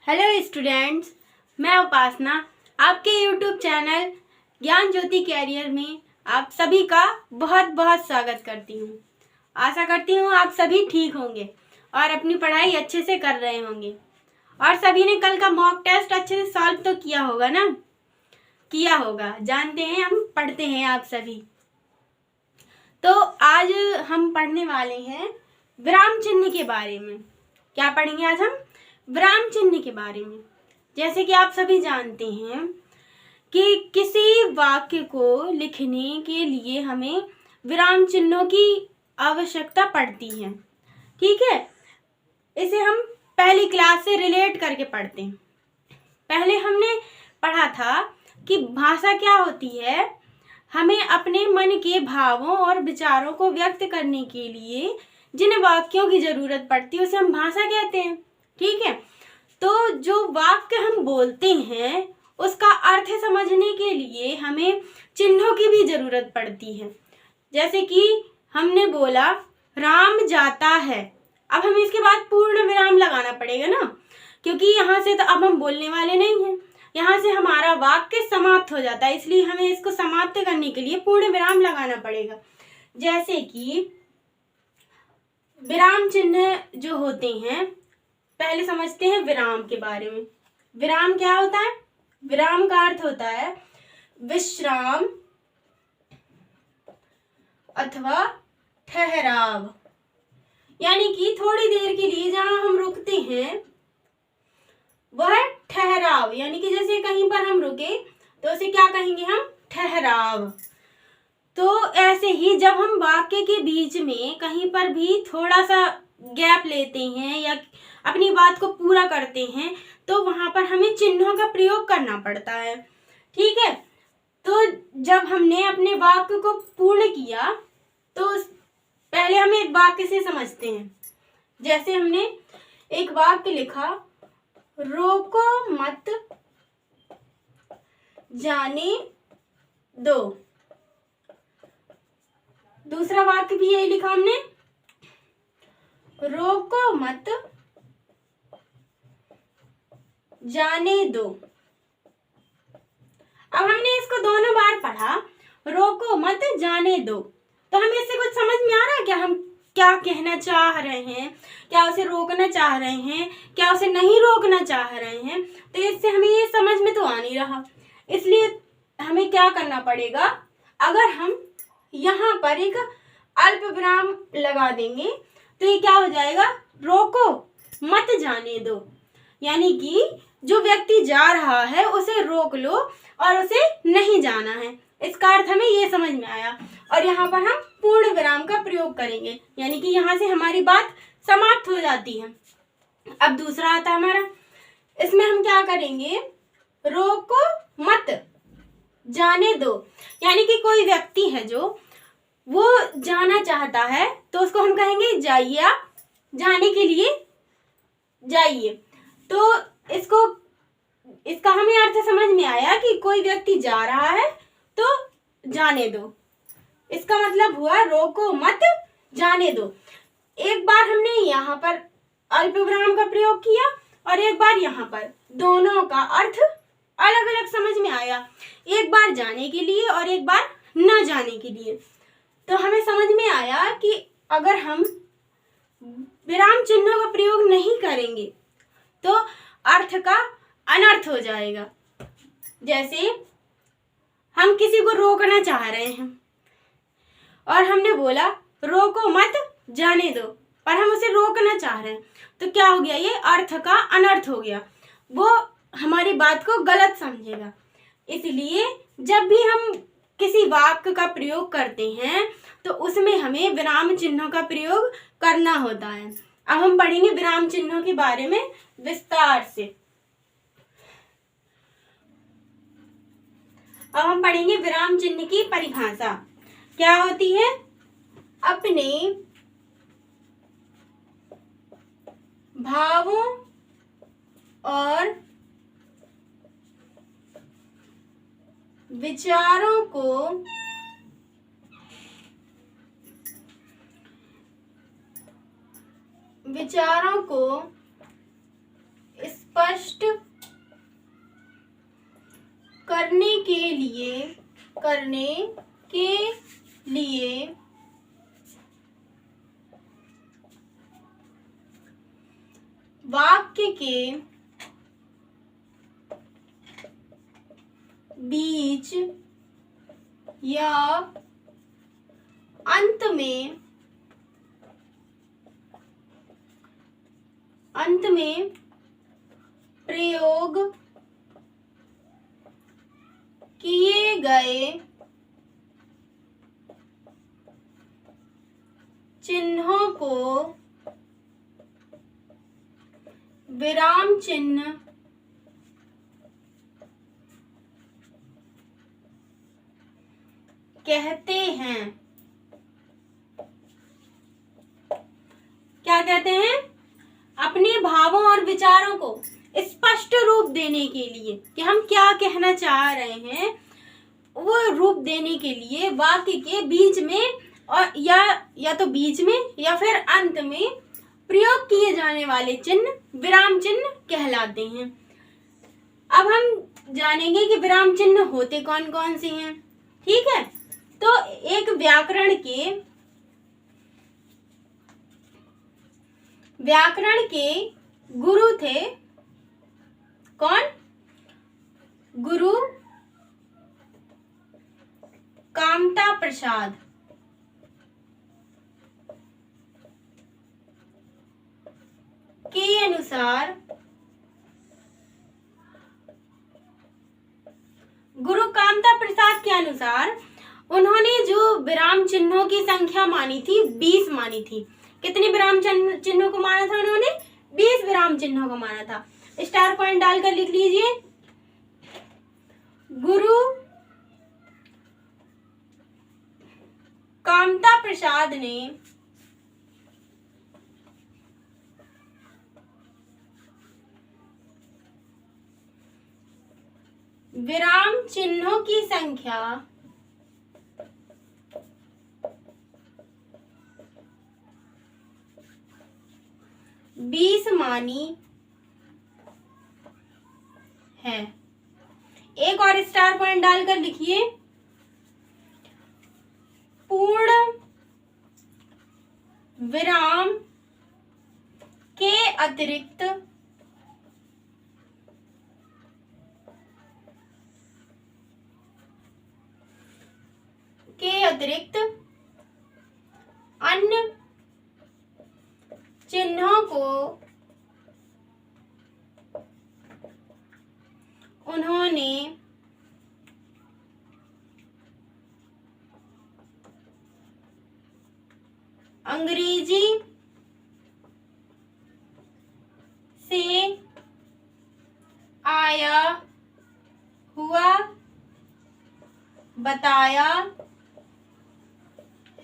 Hello students, मैं उपासना आपके YouTube channel ज्ञान ज्योति कैरियर में आप सभी का बहुत बहुत स्वागत करती हूँ। आशा करती हूँ आप सभी ठीक होंगे और अपनी पढ़ाई अच्छे से कर रहे होंगे और सभी ने कल का मॉक टेस्ट अच्छे से सॉल्व तो किया होगा ना। किया होगा, जानते हैं, हम पढ़ते हैं आप सभी। तो आज हम पढ़ने वाले हैं विराम चिन्ह के बारे में। क्या पढ़ेंगे आज हम? विराम चिन्ह के बारे में। जैसे कि आप सभी जानते हैं कि किसी वाक्य को लिखने के लिए हमें विराम चिन्हों की आवश्यकता पड़ती है। ठीक है, इसे हम पहली क्लास से रिलेट करके पढ़ते हैं। पहले हमने पढ़ा था कि भाषा क्या होती है। हमें अपने मन के भावों और विचारों को व्यक्त करने के लिए जिन वाक्यों की जरूरत पड़ती है उसे हम भाषा कहते हैं। ठीक है, तो जो वाक्य हम बोलते हैं उसका अर्थ समझने के लिए हमें चिन्हों की भी जरूरत पड़ती है। जैसे कि हमने बोला राम जाता है, अब हमें इसके बाद पूर्ण विराम लगाना पड़ेगा ना, क्योंकि यहाँ से तो अब हम बोलने वाले नहीं हैं, यहाँ से हमारा वाक्य समाप्त हो जाता है, इसलिए हमें इसको समाप्त करने के लिए पूर्ण विराम लगाना पड़ेगा। जैसे कि विराम चिन्ह जो होते हैं, पहले समझते हैं विराम के बारे में। विराम क्या होता है? विराम का अर्थ होता है विश्राम अथवा ठहराव, यानी कि थोड़ी देर के लिए जहां हम रुकते हैं वह ठहराव, यानी कि जैसे कहीं पर हम रुके तो उसे क्या कहेंगे हम? ठहराव। तो ऐसे ही जब हम वाक्य के बीच में कहीं पर भी थोड़ा सा गैप लेते हैं या अपनी बात को पूरा करते हैं तो वहां पर हमें चिन्हों का प्रयोग करना पड़ता है। ठीक है, तो जब हमने अपने वाक्य को पूर्ण किया तो पहले हम एक वाक्य से समझते हैं। जैसे हमने एक वाक्य लिखा, रोको मत जाने दो। दूसरा वाक्य भी यही लिखा हमने, रोको मत जाने दो। अब हमने इसको दोनों बार पढ़ा, रोको मत जाने दो, तो हमें इससे कुछ समझ में आ रहा है क्या? हम क्या कहना चाह रहे हैं? क्या उसे रोकना चाह रहे हैं? क्या उसे नहीं रोकना चाह रहे हैं? तो इससे हमें ये समझ में तो आ नहीं रहा, इसलिए हमें क्या करना पड़ेगा? अगर हम यहाँ पर एक अल्प विराम लगा देंगे तो ये क्या हो जाएगा? रोको मत जाने दो, यानी कि जो व्यक्ति जा रहा है उसे रोक लो और उसे नहीं जाना है। इसका अर्थ हमें ये समझ में आया। और यहाँ पर हम पूर्ण विराम का प्रयोग करेंगे, यानी कि यहाँ से हमारी बात समाप्त हो जाती है। अब दूसरा आता है हमारा, इसमें हम क्या करेंगे? रोको मत जाने दो, यानी कि कोई व्यक्ति है जो वो जाना चाहता है तो उसको हम कहेंगे जाइए, आप जाने के लिए जाइए। तो इसका हमें अर्थ समझ में आया कि कोई व्यक्ति जा रहा है तो जाने दो। इसका मतलब हुआ रोको मत जाने दो। एक बार हमने यहाँ पर अल्प विराम का प्रयोग किया और एक बार यहाँ पर, दोनों का अर्थ अलग अलग समझ में आया, एक बार जाने के लिए और एक बार न जाने के लिए। तो हमें समझ में आया कि अगर हम विराम चिन्हों का प्रयोग नहीं करेंगे तो अर्थ का अनर्थ हो जाएगा। जैसे हम किसी को रोकना चाह रहे हैं और हमने बोला रोको मत जाने दो, पर हम उसे रोकना चाह रहे हैं, तो क्या हो गया? ये अर्थ का अनर्थ हो गया, वो हमारी बात को गलत समझेगा। इसलिए जब भी हम किसी वाक्य का प्रयोग करते हैं तो उसमें हमें विराम चिन्हों का प्रयोग करना होता है। अब हम पढ़ेंगे विराम चिन्हों के बारे में विस्तार से। अब हम पढ़ेंगे विराम चिन्ह की परिभाषा क्या होती है। अपने भावों और विचारों को स्पष्ट स्पष्ट करने के लिए वाक्य के बीच या अंत में प्रयोग किए गए चिन्हों को विराम चिन्ह कहते हैं। क्या कहते हैं? अपने भावों और विचारों को स्पष्ट रूप देने के लिए कि हम क्या कहना चाह रहे हैं, वो रूप देने के लिए वाक्य के बीच में और या तो बीच में या फिर अंत में प्रयोग किए जाने वाले चिन्ह विराम चिन्ह कहलाते हैं। अब हम जानेंगे कि विराम चिन्ह होते कौन कौन से हैं। ठीक है, तो एक व्याकरण के गुरु थे। कौन? गुरु कामता प्रसाद। के अनुसार गुरु कामता प्रसाद के अनुसार उन्होंने जो विराम चिन्हों की संख्या मानी थी 20 मानी थी। कितने विराम चिन्हों को माना था उन्होंने? 20 विराम चिन्हों को माना था। स्टार पॉइंट डालकर लिख लीजिए। गुरु कामता प्रसाद ने विराम चिन्हों की संख्या 20 मानी है। एक और स्टार पॉइंट डालकर लिखिए। पूर्ण विराम के अतिरिक्त अन्य चिन्हों को उन्होंने अंग्रेजी से आया हुआ बताया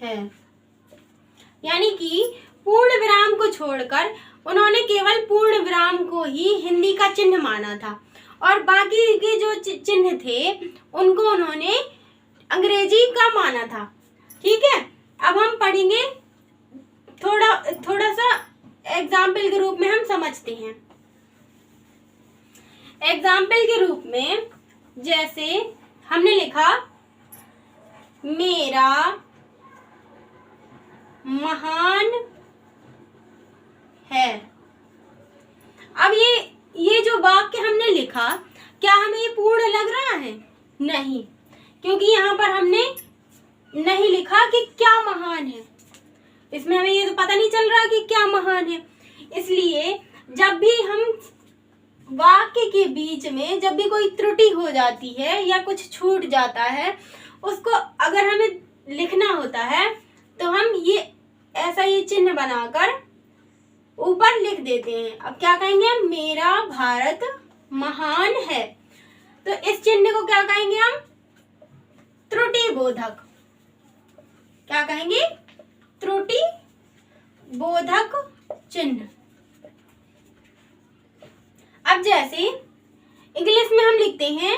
है। यानी कि पूर्ण विराम को छोड़कर उन्होंने केवल पूर्ण विराम को ही हिंदी का चिन्ह माना था और बाकी के जो चिन्ह थे उनको उन्होंने अंग्रेजी का माना था। ठीक है, अब हम पढ़ेंगे थोड़ा सा एग्जाम्पल के रूप में हम समझते हैं। एग्जाम्पल के रूप में जैसे हमने लिखा मेरा महान है। अब ये जो वाक्य हमने लिखा, क्या हमें ये पूर्ण लग रहा है? नहीं, क्योंकि यहाँ पर हमने नहीं लिखा कि क्या महान है। इसमें हमें ये तो पता नहीं चल रहा कि क्या महान है। इसलिए जब भी हम वाक्य के बीच में जब भी कोई त्रुटि हो जाती है या कुछ छूट जाता है, उसको अगर हमें लिखना होता है तो हम ये चिन्ह बनाकर ऊपर लिख देते हैं। अब क्या कहेंगे हम? मेरा भारत महान है। तो इस चिन्ह को क्या कहेंगे हम? त्रुटि बोधक। क्या कहेंगे? त्रुटि बोधक चिन्ह। अब जैसे इंग्लिश में हम लिखते हैं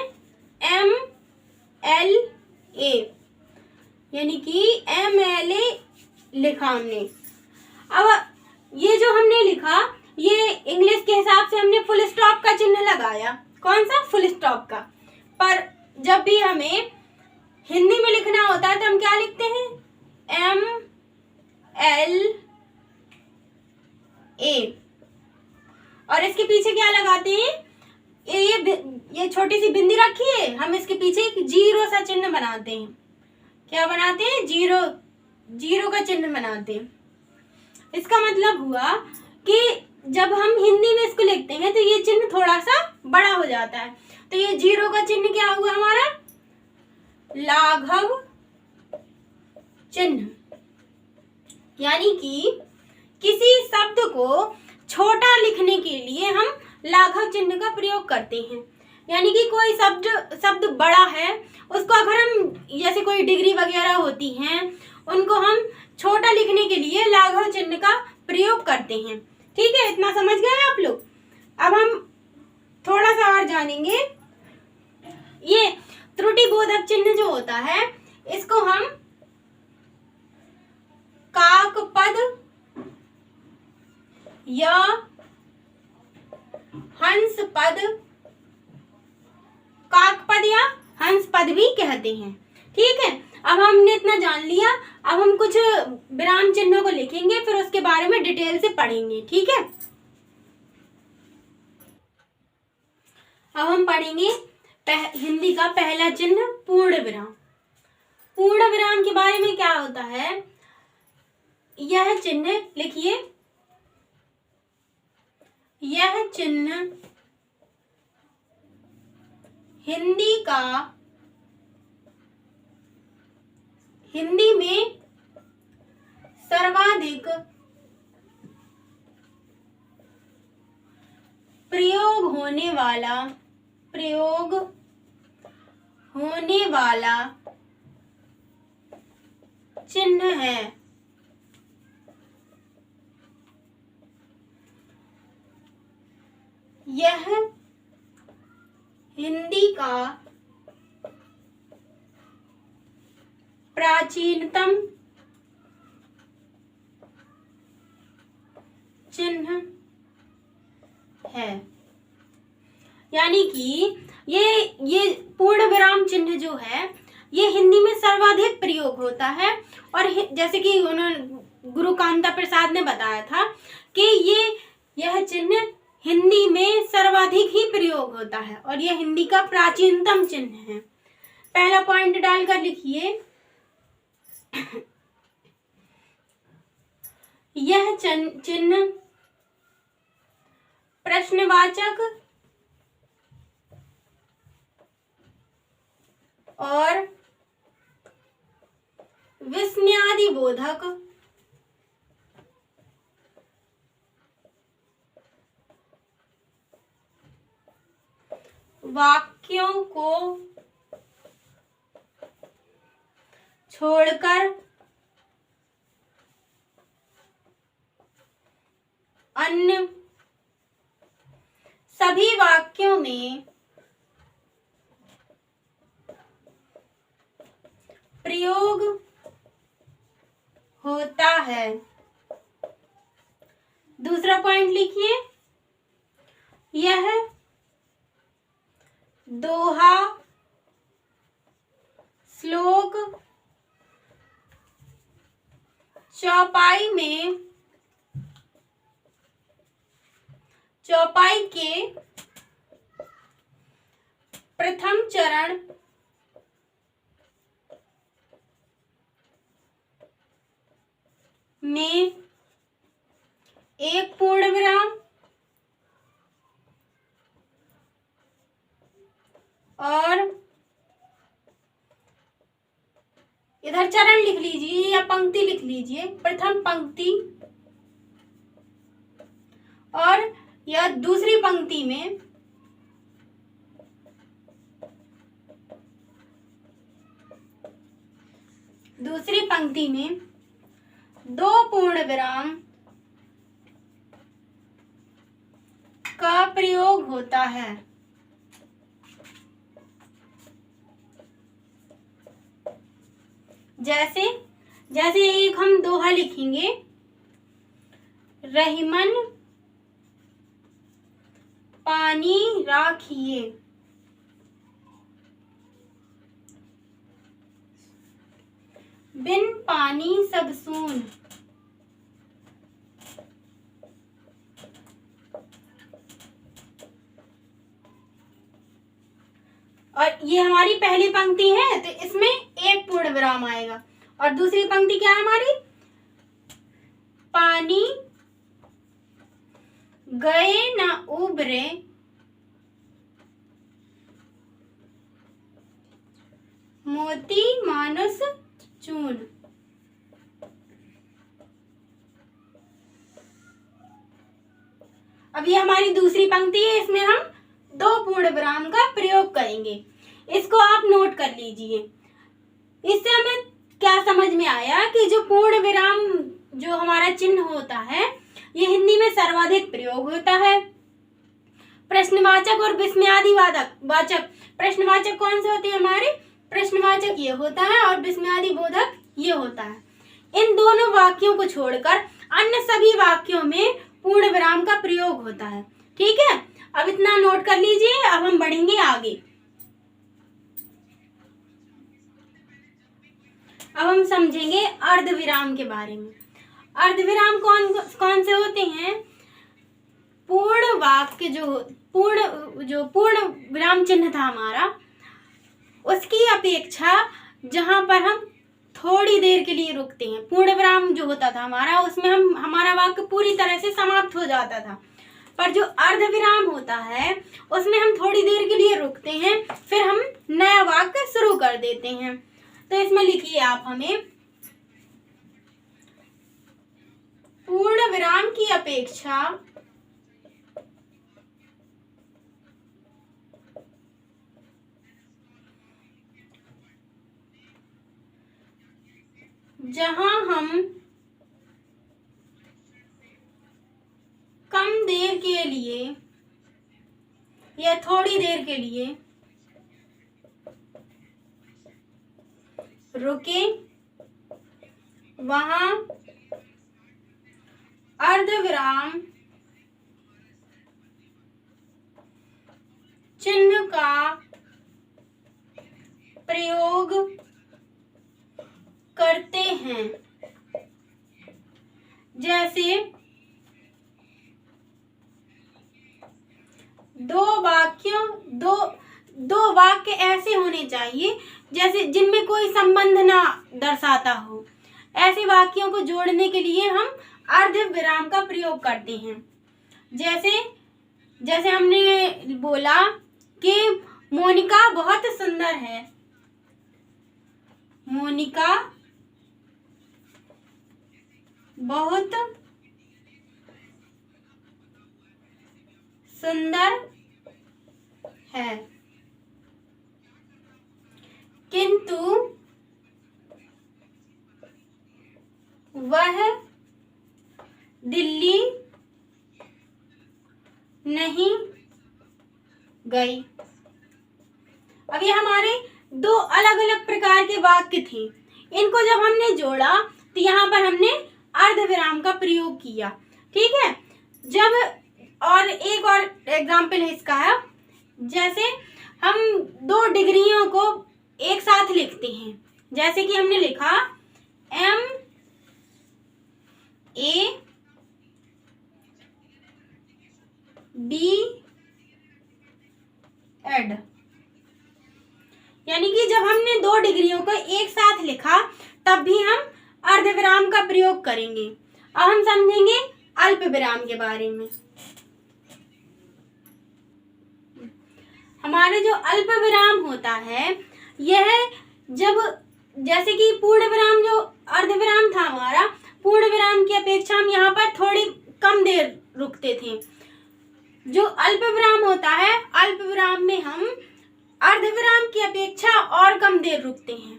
MLA, यानी कि MLA लिखा हमने। अब ये जो हमने लिखा ये इंग्लिश के हिसाब से हमने फुल स्टॉप का चिन्ह लगाया। कौन सा? फुल स्टॉप का। पर जब भी हमें हिंदी में लिखना होता है तो हम क्या लिखते हैं? MLA। और इसके पीछे क्या लगाते हैं? ये छोटी सी बिंदी रखी है, हम इसके पीछे एक जीरो सा चिन्ह बनाते हैं। क्या बनाते हैं? जीरो का चिन्ह बनाते हैं। इसका मतलब हुआ कि जब हम हिंदी में इसको लिखते हैं तो ये चिन्ह थोड़ा सा बड़ा हो जाता है। तो ये जीरो का चिन्ह क्या हुआ हमारा? लाघव चिन्ह। यानी कि किसी शब्द को छोटा लिखने के लिए हम लाघव चिन्ह का प्रयोग करते हैं। यानी कि कोई शब्द बड़ा है, उसको अगर हम, जैसे कोई डिग्री वगैरह होती हैं, उनको हम छोटा लिखने के लिए लाघव चिन्ह का प्रयोग करते हैं। ठीक है, इतना समझ गए आप लोग? अब हम थोड़ा सा और जानेंगे। ये त्रुटिबोधक चिन्ह जो होता है, इसको हम काकपद या हंसपद, काकपद या हंसपद भी कहते हैं। ठीक है, अब हमने इतना जान लिया। अब हम कुछ विराम चिन्हों को लिखेंगे, फिर उसके बारे में डिटेल से पढ़ेंगे। ठीक है, अब हम पढ़ेंगे हिंदी का पहला चिन्ह पूर्ण विराम। पूर्ण विराम के बारे में क्या होता है? यह चिन्ह लिखिए। यह चिन्ह हिंदी में सर्वाधिक प्रयोग होने वाला चिन्ह है। यह हिंदी का प्राचीनतम चिन्ह है। यानी कि ये पूर्ण विराम चिन्ह जो है, ये हिंदी में सर्वाधिक प्रयोग होता है। और जैसे कि उन्होंने गुरु कांता प्रसाद ने बताया था कि यह चिन्ह हिंदी में सर्वाधिक ही प्रयोग होता है और यह हिंदी का प्राचीनतम चिन्ह है। पहला पॉइंट डालकर लिखिए। यह चिन्ह प्रश्नवाचक और विस्मयादिबोधक वाक्यों को छोड़कर अन्य सभी वाक्यों में प्रयोग होता है। दूसरा पॉइंट लिखिए। यह दोहा, श्लोक, चौपाई के प्रथम चरण में एक पूर्ण विराम और इधर चरण लिख लीजिए या पंक्ति लिख लीजिए, प्रथम पंक्ति और या दूसरी पंक्ति में दो पूर्ण विराम का प्रयोग होता है। जैसे एक हम दोहा लिखेंगे। रहीमन पानी राखिए। बिन पानी सब सून। और ये हमारी पहली पंक्ति है तो इसमें एक पूर्ण विराम आएगा। और दूसरी पंक्ति क्या है हमारी? पानी गए न उबरे, मोती मानुष चून। अब ये हमारी दूसरी पंक्ति है, इसमें हम दो पूर्ण विराम का प्रयोग करेंगे। इसको आप नोट कर लीजिए। इससे हमें क्या समझ में आया कि जो पूर्ण विराम जो हमारा चिन्ह होता है ये हिंदी में सर्वाधिक प्रयोग होता है। प्रश्नवाचक और विस्मयादि वाचक, प्रश्नवाचक कौन से होते हैं हमारे? प्रश्नवाचक ये होता है और विस्मयादि बोधक ये होता है। इन दोनों वाक्यों को छोड़कर अन्य सभी वाक्यों में पूर्ण विराम का प्रयोग होता है। ठीक है, अब इतना नोट कर लीजिए। अब हम बढ़ेंगे आगे। अब हम समझेंगे अर्धविराम के बारे में। अर्धविराम कौन से होते हैं? पूर्ण वाक्य जो पूर्ण विराम चिन्ह था हमारा, उसकी अपेक्षा जहां पर हम थोड़ी देर के लिए रुकते हैं। पूर्ण विराम जो होता था हमारा, उसमें हमारा वाक्य पूरी तरह से समाप्त हो जाता था। पर जो अर्धविराम होता है उसमें हम थोड़ी देर के लिए रुकते हैं, फिर हम नया वाक्य शुरू कर देते हैं। तो इसमें लिखिए आप हमें, पूर्ण विराम की अपेक्षा जहां हम कम देर के लिए या थोड़ी देर के लिए रुके, वहां अर्धविराम चिन्ह का प्रयोग करते हैं। जैसे दो वाक्य ऐसे होने चाहिए जैसे जिनमें कोई संबंध ना दर्शाता हो। ऐसे वाक्यों को जोड़ने के लिए हम अर्धविराम का प्रयोग करते हैं। जैसे हमने बोला कि मोनिका बहुत सुंदर है। मोनिका बहुत सुंदर है, किंतु वह दिल्ली नहीं गई। अब ये हमारे दो अलग अलग प्रकार के वाक्य थे। इनको जब हमने जोड़ा तो यहाँ पर हमने अर्धविराम का प्रयोग किया। ठीक है, और एक और एग्जाम्पल है इसका है, जैसे हम दो डिग्रियों को एक साथ लिखते हैं। जैसे कि हमने लिखा MA B.Ed, यानी कि जब हमने दो डिग्रियों को एक साथ लिखा तब भी हम अर्धविराम का प्रयोग करेंगे। अब हम समझेंगे अल्प विराम के बारे में। हमारे जो अल्प विराम होता है यह जैसे कि पूर्ण विराम जो अर्धविराम था हमारा, पूर्ण विराम की अपेक्षा हम यहाँ पर थोड़ी कम देर रुकते थे। जो अल्प विराम होता है, अल्प विराम में हम अर्धविराम की अपेक्षा और कम देर रुकते हैं।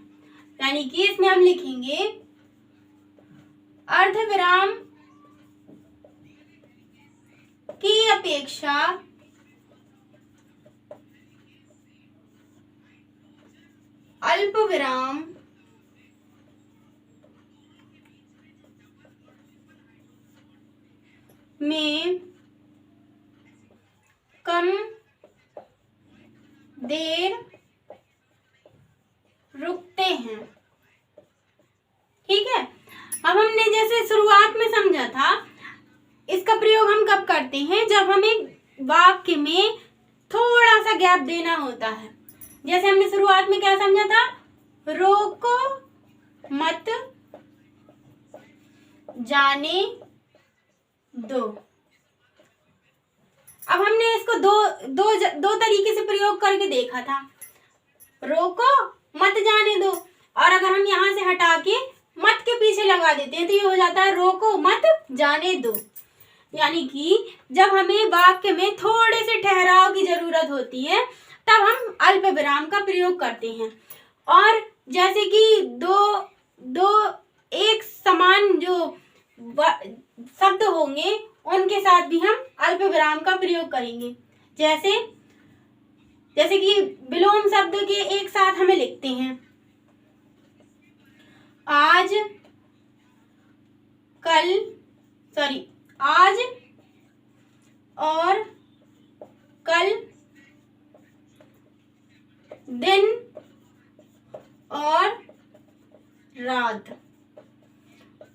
यानी कि इसमें हम लिखेंगे अर्धविराम की अपेक्षा अल्प विराम में हम देर रुकते हैं। ठीक है, अब हमने जैसे शुरुआत में समझा था, इसका प्रयोग हम कब करते हैं, जब हमें वाक्य में थोड़ा सा गैप देना होता है। जैसे हमने शुरुआत में क्या समझा था, रोको मत जाने दो। अब हमने इसको दो तरीके से प्रयोग करके देखा था, रोको मत जाने दो, और अगर हम यहाँ से हटा के मत के पीछे लगा देते हैं तो ये हो जाता है रोको मत जाने दो। यानी कि जब हमें वाक्य में थोड़े से ठहराव की जरूरत होती है तब हम अल्प विराम का प्रयोग करते हैं। और जैसे कि दो एक समान जो शब्द होंगे उनके साथ भी हम अल्प विराम का प्रयोग करेंगे। जैसे कि विलोम शब्द के एक साथ हमें लिखते हैं, आज और कल, दिन और रात।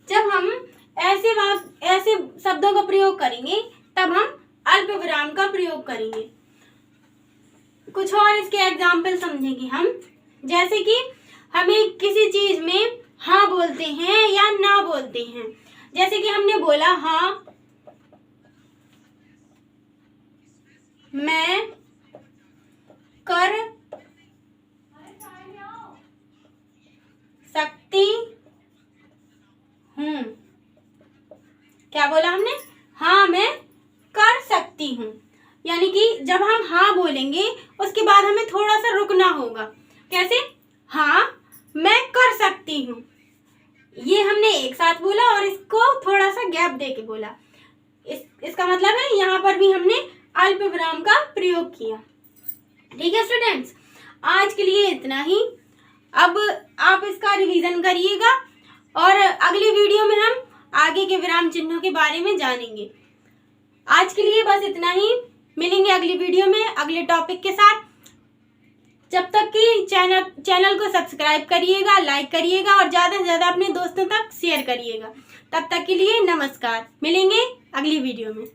जब हम ऐसे शब्दों का प्रयोग करेंगे तब हम अल्प विराम का प्रयोग करेंगे। कुछ और इसके एग्जाम्पल समझेंगे हम। जैसे कि हमें किसी चीज में हाँ बोलते हैं या ना बोलते हैं। जैसे कि हमने बोला हाँ मैं कर सकती हूँ। क्या बोला हमने, हाँ मैं कर सकती हूँ। यानी कि जब हम हाँ बोलेंगे उसके बाद हमें थोड़ा सा रुकना होगा। कैसे, हाँ मैं कर सकती हूँ, ये हमने एक साथ बोला और इसको थोड़ा सा गैप दे के बोला। इसका मतलब है यहाँ पर भी हमने अल्प विराम का प्रयोग किया। ठीक है स्टूडेंट्स, आज के लिए इतना ही। अब आप इसका रिवीजन करिएगा और अगली वीडियो में हम आगे के विराम चिन्हों के बारे में जानेंगे। आज के लिए बस इतना ही, मिलेंगे अगली वीडियो में अगले टॉपिक के साथ। जब तक कि चैनल को सब्सक्राइब करिएगा, लाइक करिएगा और ज़्यादा से ज़्यादा अपने दोस्तों तक शेयर करिएगा। तब तक के लिए नमस्कार, मिलेंगे अगली वीडियो में।